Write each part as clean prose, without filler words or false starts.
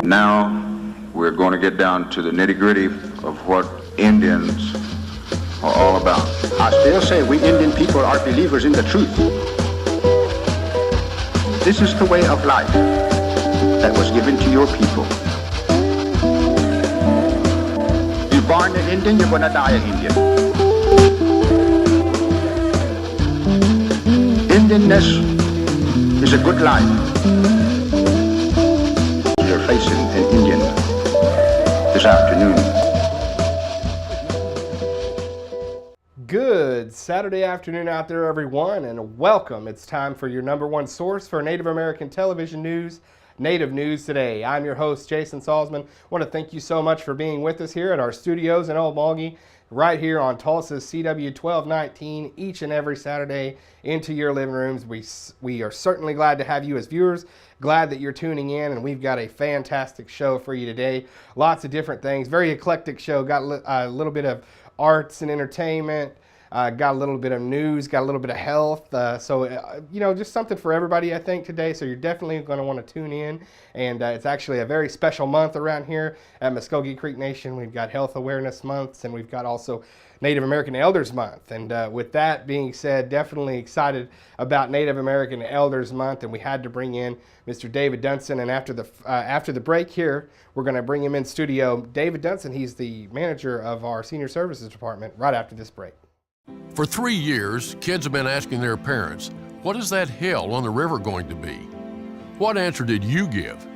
Now we're going to get down to the nitty-gritty of what Indians are all about. I still say we Indian people are believers in the truth. This is the way of life that was given to your people. You're born an Indian, you're going to die an Indian. Indianness is a good life. You're facing an Indian this afternoon. Good Saturday afternoon out there, everyone, and welcome. It's time for your number one source for Native American television news, Native News Today. I'm your host, Jason Salzman. I want to thank you so much for being with us here at our studios in Old Mulgee, right here on Tulsa's CW 1219, each and every Saturday into your living rooms. We are certainly glad to have you as viewers, glad that you're tuning in, and we've got a fantastic show for you today. Lots of different things, very eclectic show, got a little bit of arts and entertainment, got a little bit of news, got a little bit of health. Just something for everybody, I think, today. So you're definitely going to want to tune in. And it's actually a very special month around here at Muskogee Creek Nation. We've got Health Awareness Months, and we've got also Native American Elders Month. And with that being said, definitely excited about Native American Elders Month, and we had to bring in Mr. David Dunson. And after the break here, we're going to bring him in studio. David Dunson, he's the manager of our Senior Services Department, right after this break. For 3 years, kids have been asking their parents, what is that hill on the river going to be? What answer did you give?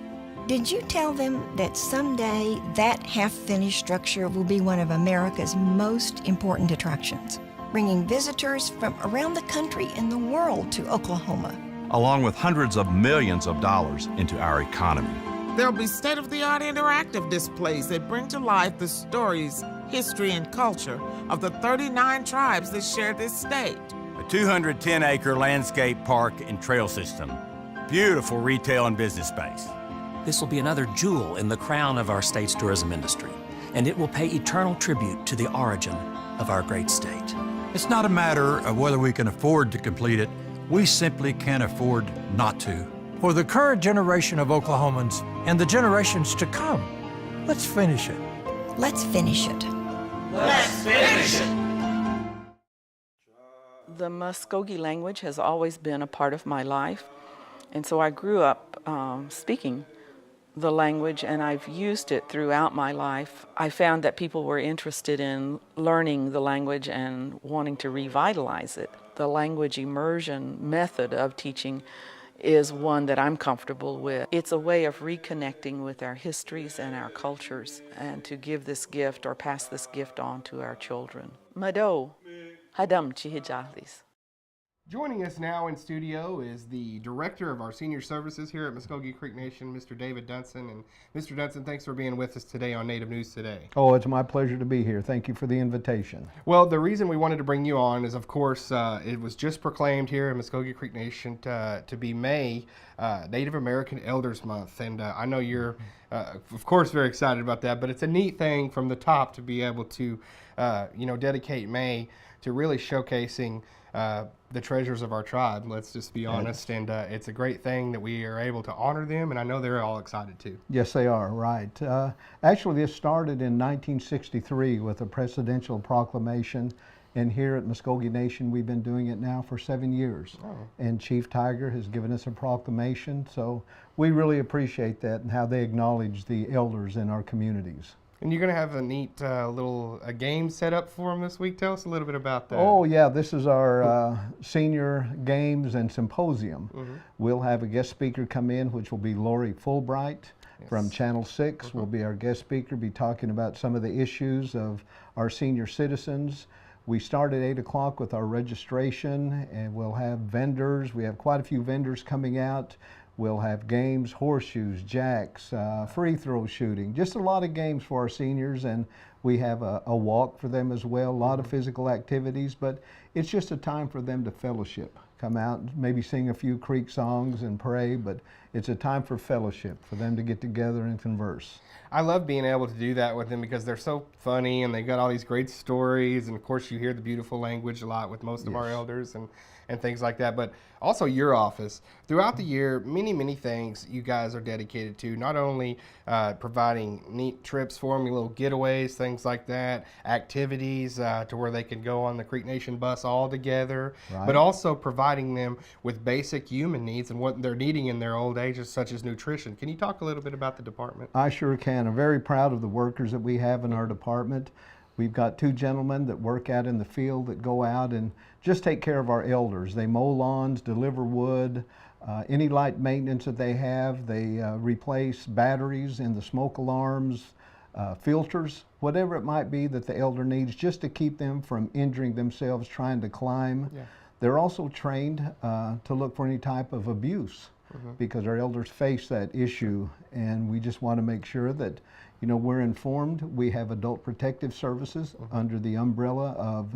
Did you tell them that someday that half-finished structure will be one of America's most important attractions, bringing visitors from around the country and the world to Oklahoma, along with hundreds of millions of dollars into our economy? There'll be state-of-the-art interactive displays that bring to life the stories, history, and culture of the 39 tribes that share this state. A 210-acre landscape park and trail system. Beautiful retail and business space. This will be another jewel in the crown of our state's tourism industry, and it will pay eternal tribute to the origin of our great state. It's not a matter of whether we can afford to complete it. We simply can't afford not to. For the current generation of Oklahomans and the generations to come, let's finish it. Let's finish it. Let's finish it! The Muskogee language has always been a part of my life, and so I grew up speaking the language, and I've used it throughout my life. I found that people were interested in learning the language and wanting to revitalize it. The language immersion method of teaching is one that I'm comfortable with. It's a way of reconnecting with our histories and our cultures, and to give this gift or pass this gift on to our children. Mado, Hadam Chihijahlis. Joining us now in studio is the director of our senior services here at Muskogee Creek Nation, Mr. David Dunson. And Mr. Dunson, thanks for being with us today on Native News Today. Oh, it's my pleasure to be here. Thank you for the invitation. Well, the reason we wanted to bring you on is, of course, it was just proclaimed here in Muskogee Creek Nation to be May, Native American Elders Month. And I know you're, of course, very excited about that, but it's a neat thing from the top to be able to, dedicate May to really showcasing the treasures of our tribe, let's just be honest, and it's a great thing that we are able to honor them, and I know they're all excited too. Yes, they are, right. Actually, this started in 1963 with a presidential proclamation, and here at Muskogee Nation, we've been doing it now for 7 years. Oh. And Chief Tiger has given us a proclamation, so we really appreciate that and how they acknowledge the elders in our communities. And you're going to have a neat little game set up for them this week. Tell us a little bit about that. Oh, yeah. This is our senior games and symposium. Mm-hmm. We'll have a guest speaker come in, which will be Lori Fulbright from Channel 6. Mm-hmm. Will be our guest speaker, be talking about some of the issues of our senior citizens. We start at 8 o'clock with our registration, and we'll have vendors. We have quite a few vendors coming out. We'll have games, horseshoes, jacks, free throw shooting, just a lot of games for our seniors, and we have a walk for them as well, a lot of physical activities, but it's just a time for them to fellowship, come out and maybe sing a few creek songs and pray, but it's a time for fellowship, for them to get together and converse. I love being able to do that with them because they're so funny and they've got all these great stories. And of course, you hear the beautiful language a lot with most of our elders and things like that. But also your office. Throughout the year, many things you guys are dedicated to, not only providing neat trips for them, little getaways, things like that, activities to where they can go on the Creek Nation bus all together, but also providing them with basic human needs and what they're needing in their old ages, such as nutrition. Can you talk a little bit about the department? I sure can. I'm very proud of the workers that we have in our department. We've got 2 gentlemen that work out in the field that go out and just take care of our elders. They mow lawns, deliver wood, any light maintenance that they have. They replace batteries in the smoke alarms, filters, whatever it might be that the elder needs, just to keep them from injuring themselves trying to climb. They're also trained to look for any type of abuse because our elders face that issue, and we just want to make sure that we're informed. We have adult protective services under the umbrella of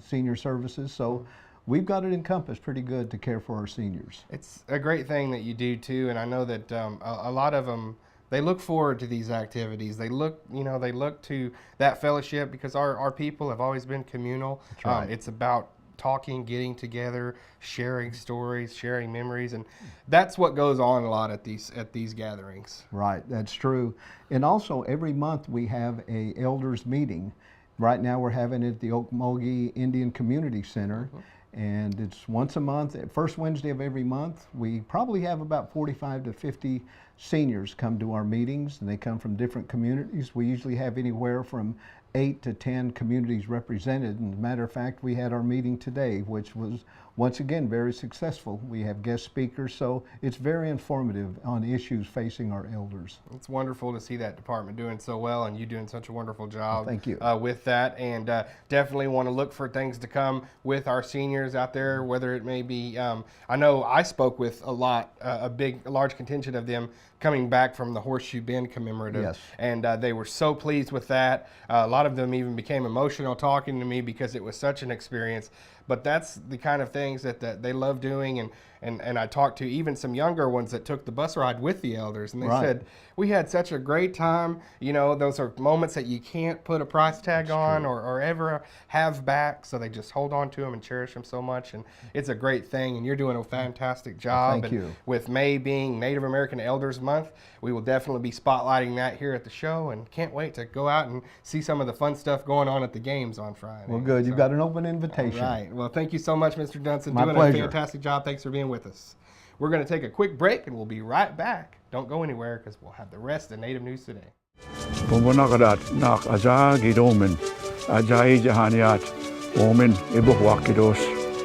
senior services. So we've got it encompassed pretty good to care for our seniors. It's a great thing that you do too, and I know that a lot of them, they look forward to these activities. They look to that fellowship because our people have always been communal. That's right. It's about talking, getting together, sharing stories, sharing memories, and that's what goes on a lot at these gatherings. Right, that's true. And also every month we have a elders meeting. Right now we're having it at the Okmulgee Indian Community Center, and it's once a month, first Wednesday of every month. We probably have about 45 to 50 seniors come to our meetings, and they come from different communities. We usually have anywhere from 8 to 10 communities represented. And as a matter of fact, we had our meeting today, which was once again very successful. We have guest speakers, so it's very informative on issues facing our elders. It's wonderful to see that department doing so well, and you doing such a wonderful job. Thank you. With that, and definitely want to look for things to come with our seniors out there, whether it may be, I know I spoke with a large contingent of them coming back from the Horseshoe Bend commemorative, and they were so pleased with that. A lot of them even became emotional talking to me because it was such an experience. But that's the kind of things that they love doing, and I talked to even some younger ones that took the bus ride with the elders, and they said, we had such a great time. Those are moments that you can't put a price tag on or ever have back, so they just hold on to them and cherish them so much, and it's a great thing, and you're doing a fantastic job. Thank you. With May being Native American Elders Month, we will definitely be spotlighting that here at the show, and can't wait to go out and see some of the fun stuff going on at the games on Friday. Well, good. You've got an open invitation. All right. Well, thank you so much, Mr. Dunson. My doing pleasure. a fantastic job. Thanks for being with us. We're going to take a quick break, and we'll be right back. Don't go anywhere, because we'll have the rest of Native News Today.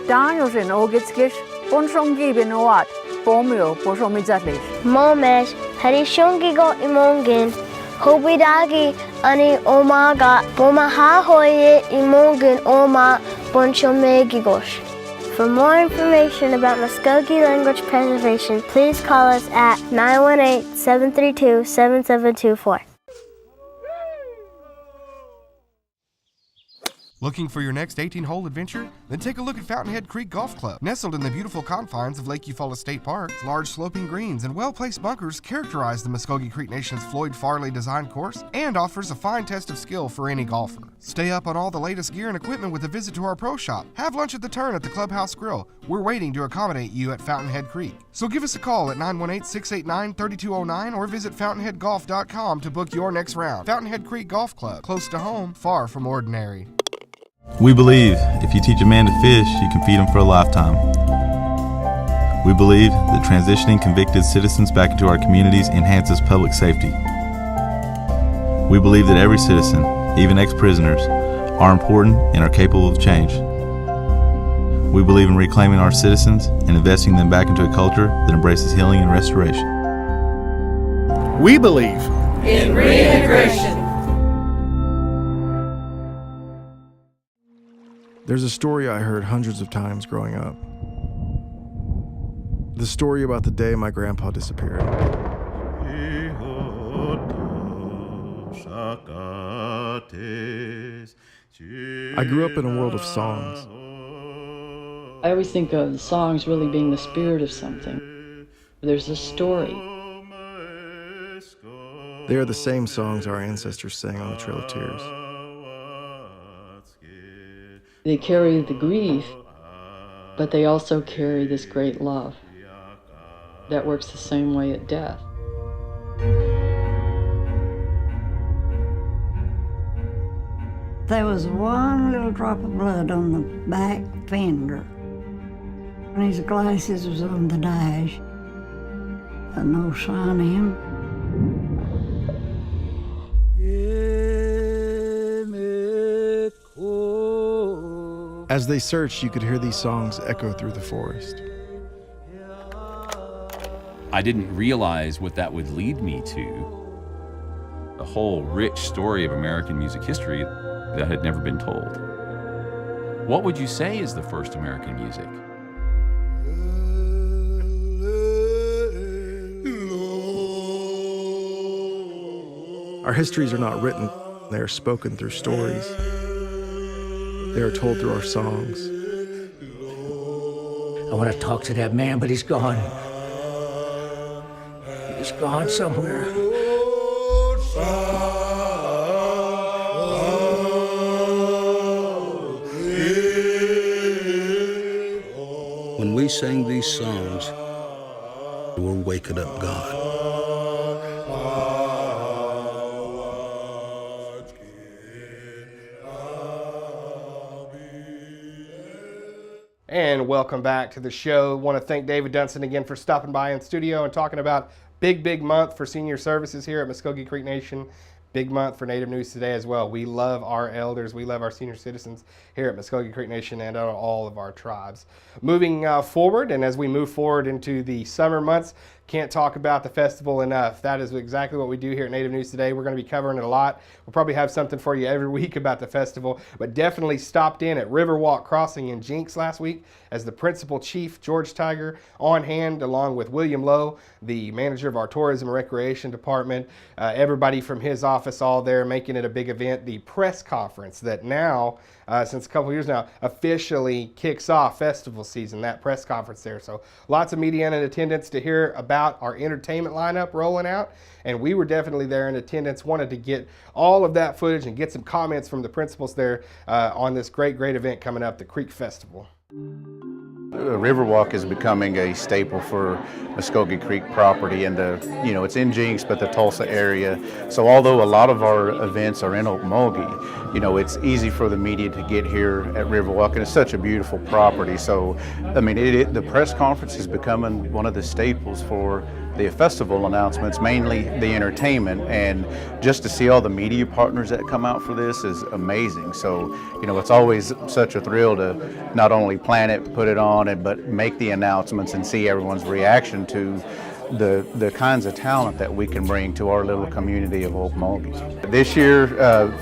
Danielsen Ogitskish, Bonshongi Benoat, Bomio, Boshomizatlish. Momesh, Harishongigo Imongin, Hobidagi, Ani Omaga, Bomaha Hoye, Imongin Oma, Bonshomegigosh. For more information about Muskogee language preservation, please call us at 918-732-7724. Looking for your next 18-hole adventure? Then take a look at Fountainhead Creek Golf Club. Nestled in the beautiful confines of Lake Eufaula State Park, large sloping greens and well-placed bunkers characterize the Muskogee Creek Nation's Floyd Farley designed course and offers a fine test of skill for any golfer. Stay up on all the latest gear and equipment with a visit to our pro shop. Have lunch at the Turn at the Clubhouse Grill. We're waiting to accommodate you at Fountainhead Creek. So give us a call at 918-689-3209 or visit fountainheadgolf.com to book your next round. Fountainhead Creek Golf Club, close to home, far from ordinary. We believe if you teach a man to fish, you can feed him for a lifetime. We believe that transitioning convicted citizens back into our communities enhances public safety. We believe that every citizen, even ex-prisoners, are important and are capable of change. We believe in reclaiming our citizens and investing them back into a culture that embraces healing and restoration. We believe in reintegration. There's a story I heard hundreds of times growing up. The story about the day my grandpa disappeared. I grew up in a world of songs. I always think of the songs really being the spirit of something. There's a story. They are the same songs our ancestors sang on the Trail of Tears. They carry the grief, but they also carry this great love that works the same way at death. There was one little drop of blood on the back fender. And his glasses was on the dash. No sign of him. As they searched, you could hear these songs echo through the forest. I didn't realize what that would lead me to. A whole rich story of American music history that had never been told. What would you say is the first American music? Our histories are not written, they are spoken through stories. They are told through our songs. I want to talk to that man, but he's gone. He's gone somewhere. When we sing these songs, we're waking up God. And welcome back to the show. Want to thank David Dunson again for stopping by in studio and talking about big month for senior services here at Muskogee Creek Nation. Big month for Native News Today as well. We love our elders. We love our senior citizens here at Muskogee Creek Nation and all of our tribes. Moving forward, and as we move forward into the summer months, can't talk about the festival enough. That is exactly what we do here at Native News Today. We're going to be covering it a lot. We'll probably have something for you every week about the festival, but definitely stopped in at Riverwalk Crossing in Jinx last week as the principal chief, George Tiger, on hand, along with William Lowe, the manager of our Tourism and Recreation Department, everybody from his office all there making it a big event. The press conference that now, since a couple years now, officially kicks off festival season, that press conference there. So lots of media in attendance to hear about our entertainment lineup rolling out, and we were definitely there in attendance, wanted to get all of that footage and get some comments from the principals there on this great event coming up, the Creek Festival. Riverwalk is becoming a staple for Muskogee Creek property, and it's in Jinx, but the Tulsa area. So although a lot of our events are in Okmulgee, it's easy for the media to get here at Riverwalk, and it's such a beautiful property. So, I mean, the press conference is becoming one of the staples for the festival announcements, mainly the entertainment, and just to see all the media partners that come out for this is amazing. So, it's always such a thrill to not only plan it, put it on, but make the announcements and see everyone's reaction to the kinds of talent that we can bring to our little community of Okmulgee. This year,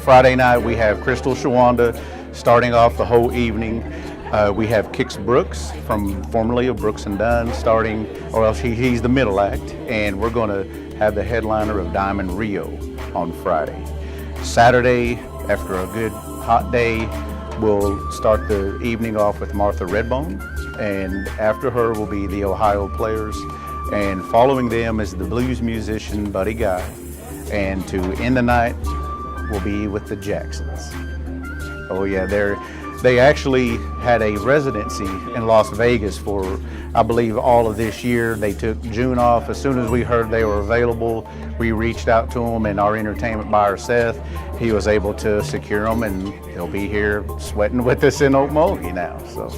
Friday night, we have Crystal Shawanda starting off the whole evening. We have Kix Brooks, formerly of Brooks and Dunn, starting, or else he's the middle act, and we're going to have the headliner of Diamond Rio on Friday. Saturday, after a good hot day, we'll start the evening off with Martha Redbone, and after her will be the Ohio Players, and following them is the blues musician Buddy Guy, and to end the night will be with the Jacksons. Oh yeah, they actually had a residency in Las Vegas for, I believe, all of this year. They took June off. As soon as we heard they were available, we reached out to them, and our entertainment buyer, Seth, he was able to secure them, and they'll be here sweating with us in Okmulgee now. So,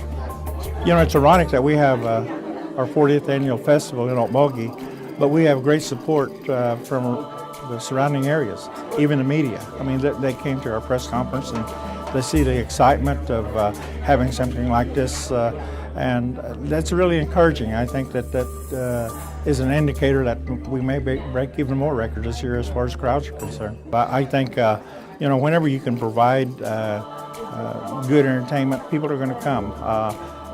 it's ironic that we have our 40th annual festival in Okmulgee, but we have great support from the surrounding areas, even the media. I mean, they came to our press conference and they see the excitement of having something like this, and that's really encouraging. I think that is an indicator that we may break even more records this year as far as crowds are concerned. But I think, whenever you can provide good entertainment, people are going to come.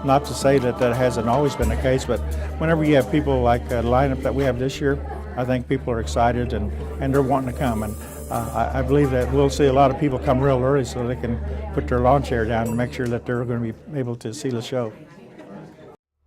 Not to say that hasn't always been the case, but whenever you have people like the lineup that we have this year, I think people are excited and they're wanting to come. And I believe that we'll see a lot of people come real early so they can put their lawn chair down and make sure that they're going to be able to see the show.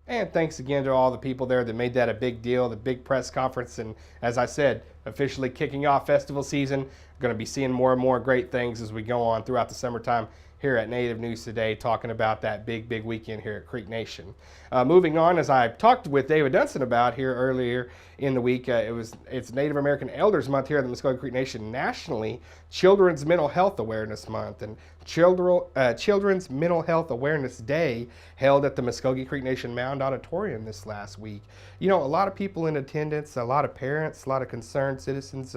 And thanks again to all the people there that made that a big deal, the big press conference, and as I said, officially kicking off festival season. We're going to be seeing more and more great things as we go on throughout the summertime here at Native News Today, talking about that big weekend here at Creek Nation. Moving on, as I talked with David Dunson about here earlier in the week, it's Native American Elders Month here at the Muskogee Creek Nation. Nationally, Children's Mental Health Awareness Month, and Children's Mental Health Awareness Day held at the Muskogee Creek Nation Mound Auditorium this last week. You know, a lot of people in attendance, a lot of parents, a lot of concerned citizens.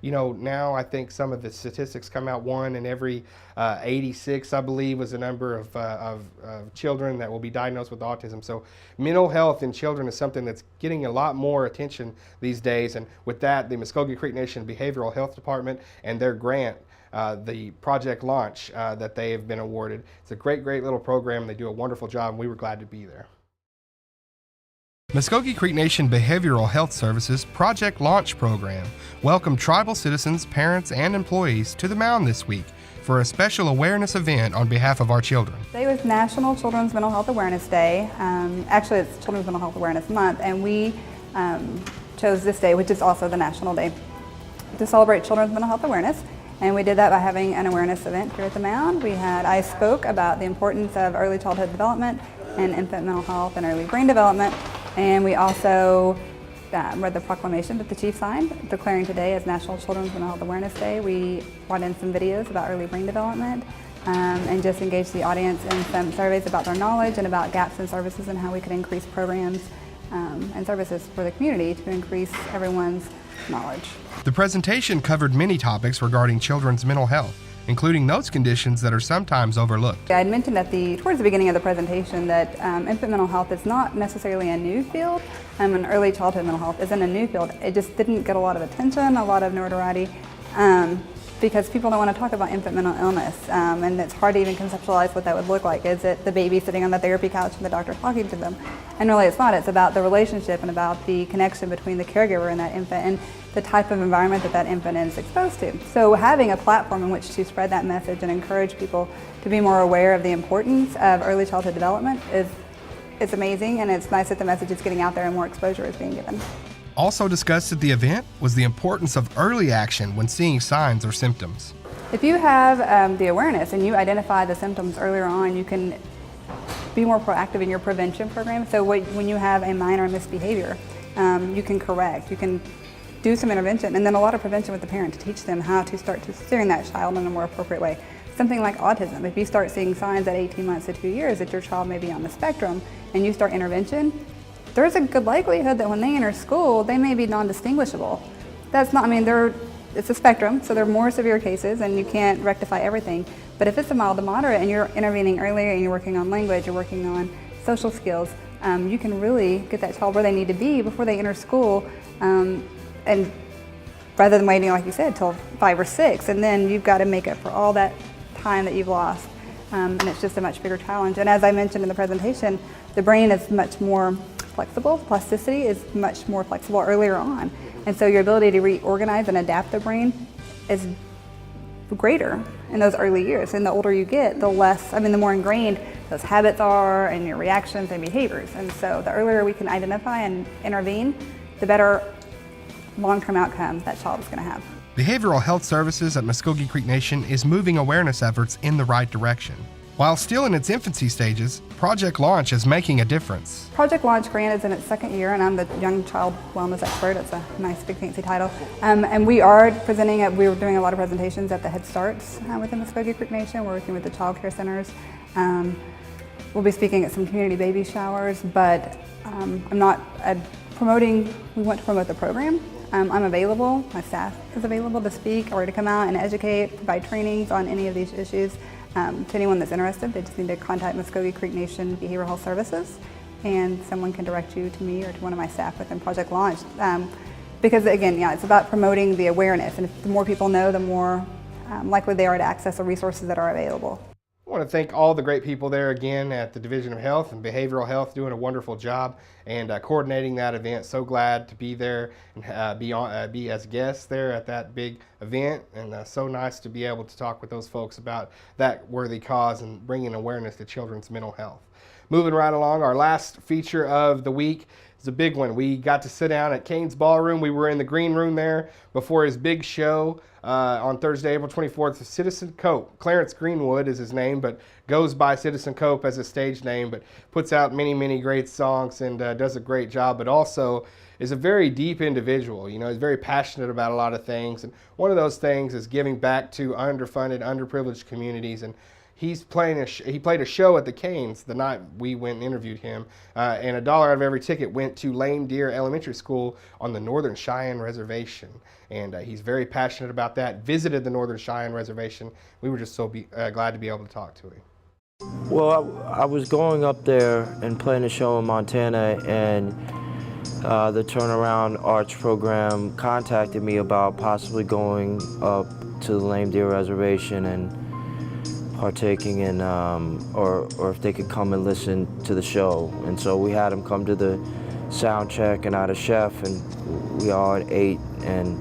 You know, now I think some of the statistics come out, 1 in every 86, I believe, was the number of children that will be diagnosed with autism. So mental health in children is something that's getting a lot more attention these days. And with that, the Muskogee Creek Nation Behavioral Health Department and their grant, the Project Launch that they have been awarded. It's a great little program. They do a wonderful job, and we were glad to be there. Muskogee Creek Nation Behavioral Health Services Project Launch Program welcomed tribal citizens, parents, and employees to the Mound this week for a special awareness event on behalf of our children. Today was National Children's Mental Health Awareness Day. Actually, it's Children's Mental Health Awareness Month, and we chose this day, which is also the National Day, to celebrate children's mental health awareness. And we did that by having an awareness event here at the Mound. I spoke about the importance of early childhood development and infant mental health and early brain development. And we also read the proclamation that the chief signed, declaring today as National Children's Mental Health Awareness Day. We brought in some videos about early brain development and just engaged the audience in some surveys about their knowledge and about gaps in services and how we could increase programs and services for the community to increase everyone's knowledge. The presentation covered many topics regarding children's mental health, including those conditions that are sometimes overlooked. I had mentioned towards the beginning of the presentation that infant mental health is not necessarily a new field, and early childhood mental health isn't a new field. It just didn't get a lot of attention, a lot of notoriety, because people don't want to talk about infant mental illness, and it's hard to even conceptualize what that would look like. Is it the baby sitting on the therapy couch and the doctor talking to them? And really it's not. It's about the relationship and about the connection between the caregiver and that infant and the type of environment that infant is exposed to. So having a platform in which to spread that message and encourage people to be more aware of the importance of early childhood development is amazing, and it's nice that the message is getting out there and more exposure is being given. Also discussed at the event was the importance of early action when seeing signs or symptoms. If you have the awareness and you identify the symptoms earlier on, you can be more proactive in your prevention program. So when you have a minor misbehavior, you can correct, you can do some intervention, and then a lot of prevention with the parent to teach them how to start to steering that child in a more appropriate way. Something like autism, if you start seeing signs at 18 months to 2 years that your child may be on the spectrum and you start intervention, there's a good likelihood that when they enter school, they may be non-distinguishable. That's not, it's a spectrum, so there are more severe cases and you can't rectify everything. But if it's a mild to moderate and you're intervening earlier and you're working on language, you're working on social skills, you can really get that child where they need to be before they enter school, and rather than waiting, like you said, till 5 or 6, and then you've got to make up for all that time that you've lost. And it's just a much bigger challenge. And as I mentioned in the presentation, the brain is much more flexible. Plasticity is much more flexible earlier on. And so your ability to reorganize and adapt the brain is greater in those early years. And the older you get, the more ingrained those habits are and your reactions and behaviors. And so the earlier we can identify and intervene, the better long-term outcome that child is going to have. Behavioral Health Services at Muskogee Creek Nation is moving awareness efforts in the right direction. While still in its infancy stages, Project Launch is making a difference. Project Launch grant is in its 2nd year, and I'm the Young Child Wellness Expert. It's a nice, big, fancy title. And we are we're doing a lot of presentations at the Head Starts within Muskogee Creek Nation. We're working with the child care centers. We'll be speaking at some community baby showers, but I'm not promoting, we want to promote the program. I'm available, my staff is available to speak or to come out and educate, provide trainings on any of these issues. To anyone that's interested, they just need to contact Muskogee Creek Nation Behavioral Health Services, and someone can direct you to me or to one of my staff within Project Launch. Because again, it's about promoting the awareness, and if the more people know, the more likely they are to access the resources that are available. I want to thank all the great people there again at the Division of Health and Behavioral Health, doing a wonderful job and coordinating that event. So glad to be there and be as guests there at that big event, and so nice to be able to talk with those folks about that worthy cause and bringing awareness to children's mental health. moving right along, our last feature of the week is a big one. We got to sit down at Cain's Ballroom. We were in the green room there before his big show on Thursday, April 24th. Citizen Cope. Clarence Greenwood is his name, but goes by Citizen Cope as a stage name, but puts out many, many great songs and does a great job, but also is a very deep individual. You know, he's very passionate about a lot of things, and one of those things is giving back to underfunded, underprivileged communities. And he's playing he played a show at the Cain's the night we went and interviewed him, and $1 out of every ticket went to Lame Deer Elementary School on the Northern Cheyenne Reservation. And he's very passionate about that. Visited the Northern Cheyenne Reservation. We were just so glad to be able to talk to him. Well, I was going up there and playing a show in Montana, and the Turnaround Arts program contacted me about possibly going up to the Lame Deer Reservation and partaking in, or if they could come and listen to the show. And so we had them come to the sound check, and I had a chef, and we all ate, and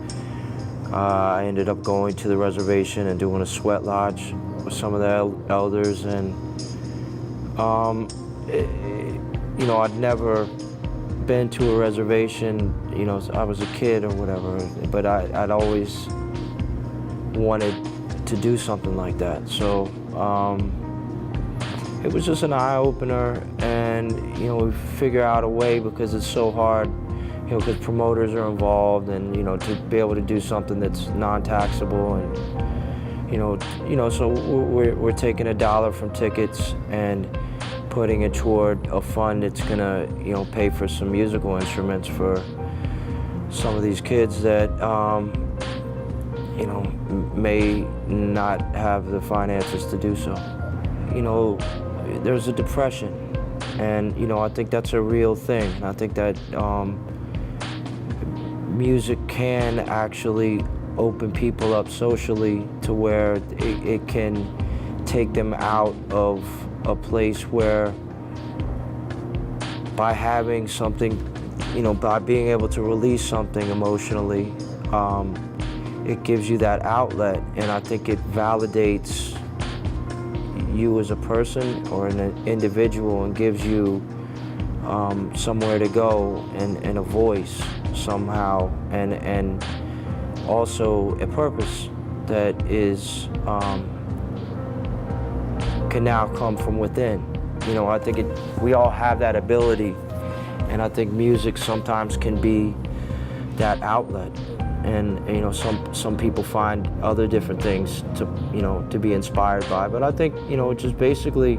I ended up going to the reservation and doing a sweat lodge with some of the elders. And you know, I'd never been to a reservation, you know, I was a kid or whatever, but I'd always wanted to do something like that. So it was just an eye-opener, and you know, we figure out a way, because it's so hard, you know, because promoters are involved, and you know, to be able to do something that's non-taxable, and you know, so we're taking $1 from tickets and putting it toward a fund that's gonna, you know, pay for some musical instruments for some of these kids that, you know, may not have the finances to do so. You know, there's a depression, and you know, I think that's a real thing. I think that music can actually open people up socially to where it can take them out of a place where, by having something, you know, by being able to release something emotionally, it gives you that outlet, and I think it validates you as a person or an individual, and gives you somewhere to go and a voice somehow, and also a purpose that is can now come from within. You know, I think we all have that ability, and I think music sometimes can be that outlet. And you know, some people find other different things to, you know, to be inspired by. But I think, you know, just basically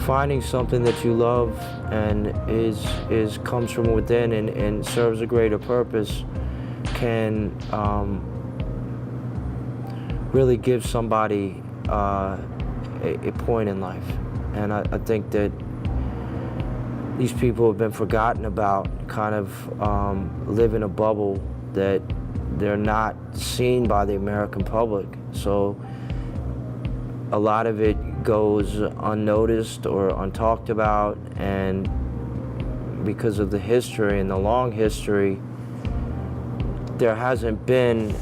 finding something that you love and is comes from within and serves a greater purpose can really give somebody a point in life. And I think that these people have been forgotten about, kind of live in a bubble that they're not seen by the American public. So a lot of it goes unnoticed or untalked about, and because of the history and the long history, there hasn't been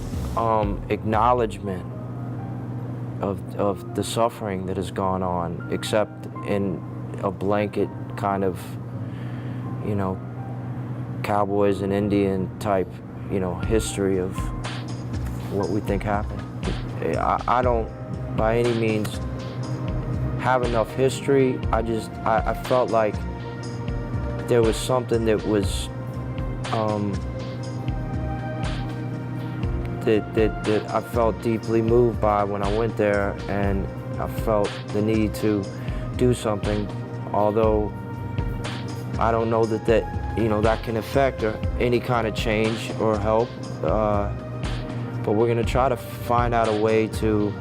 acknowledgement of the suffering that has gone on, except in a blanket kind of, you know, cowboys and Indian type, you know, history of what we think happened. I don't by any means have enough history. I felt like there was something that was that I felt deeply moved by when I went there, and I felt the need to do something, although I don't know that you know, that can affect or any kind of change or help, but we're gonna try to find out a way to,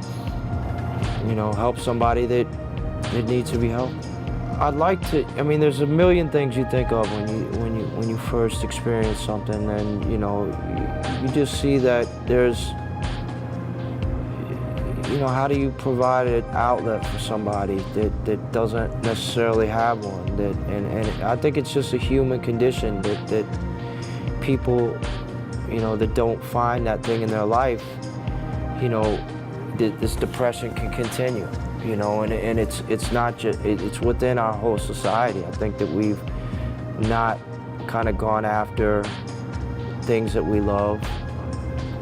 you know, help somebody that needs to be helped. I'd like to, I mean, there's a million things you think of when you first experience something, and you know, you just see that there's, you know, how do you provide an outlet for somebody that doesn't necessarily have one? And I think it's just a human condition that people, you know, that don't find that thing in their life, you know, this depression can continue. you know, and it's not just, it's within our whole society. I think that we've not kind of gone after things that we love.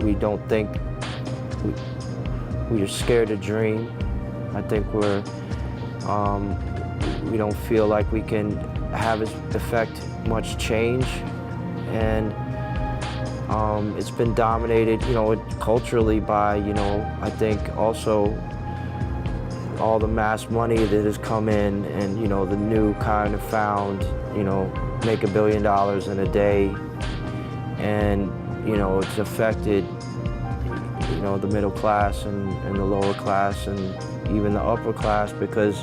We don't think, we're scared to dream. I think we don't feel like we can affect much change, and it's been dominated, you know, culturally by, you know, I think also all the mass money that has come in, and, you know, the new kind of found, you know, make $1 billion in a day, and, you know, it's affected, you know, the middle class and the lower class and even the upper class, because,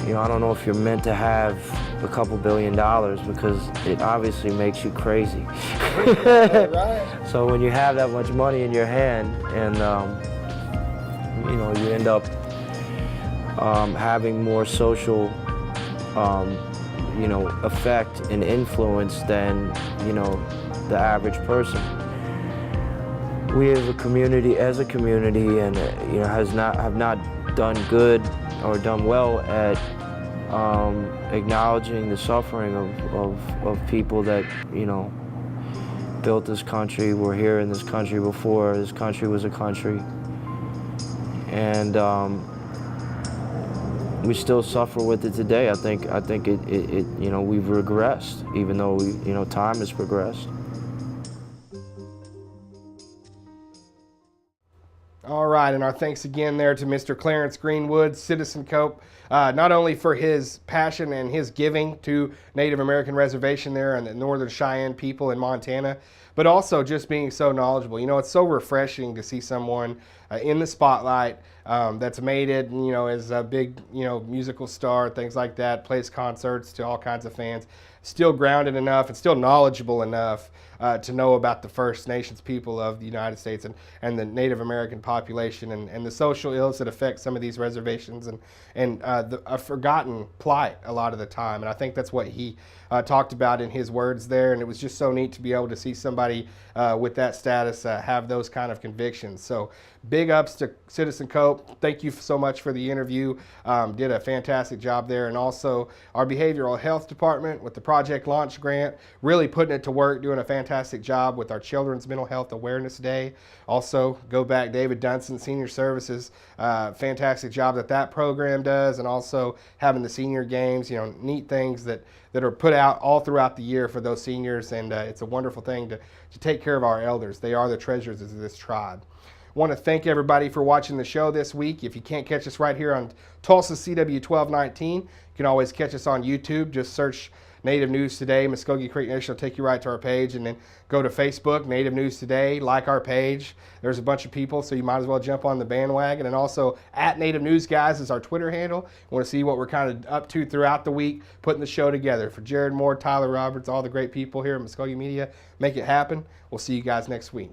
you know, I don't know if you're meant to have a couple $1 billion, because it obviously makes you crazy. So when you have that much money in your hand, and you know, you end up having more social, you know, effect and influence than, you know, the average person. We as a community, and you know, have not done good or done well at acknowledging the suffering of people that, you know, built this country, were here in this country before this country was a country. And we still suffer with it today. I think it you know, we've regressed, even though you know, time has progressed. All right, and our thanks again there to Mr. Clarence Greenwood, Citizen Cope, not only for his passion and his giving to Native American reservation there and the Northern Cheyenne people in Montana, but also just being so knowledgeable. You know, it's so refreshing to see someone in the spotlight that's made it, you know, as a big, you know, musical star, things like that, plays concerts to all kinds of fans, still grounded enough and still knowledgeable enough to know about the First Nations people of the United States and the Native American population and the social ills that affect some of these reservations and a forgotten plight a lot of the time. And I think that's what he talked about in his words there. And it was just so neat to be able to see somebody with that status have those kind of convictions. So big ups to Citizen Cope. Thank you so much for the interview. Did a fantastic job there. And also our behavioral health department with the Project Launch grant, really putting it to work, doing a fantastic job with our Children's Mental Health Awareness Day. Also, go back, David Dunson, Senior Services, fantastic job that program does, and also having the senior games, you know, neat things that are put out all throughout the year for those seniors, and it's a wonderful thing to take care of our elders. They are the treasures of this tribe. Want to thank everybody for watching the show this week. If you can't catch us right here on Tulsa CW 1219, you can always catch us on YouTube. Just search Native News Today, Muskogee Creek Nation will take you right to our page, and then go to Facebook, Native News Today, like our page. There's a bunch of people, so you might as well jump on the bandwagon. And also, @Native News Guys is our Twitter handle. You want to see what we're kind of up to throughout the week, putting the show together. For Jared Moore, Tyler Roberts, all the great people here at Muskogee Media, make it happen. We'll see you guys next week.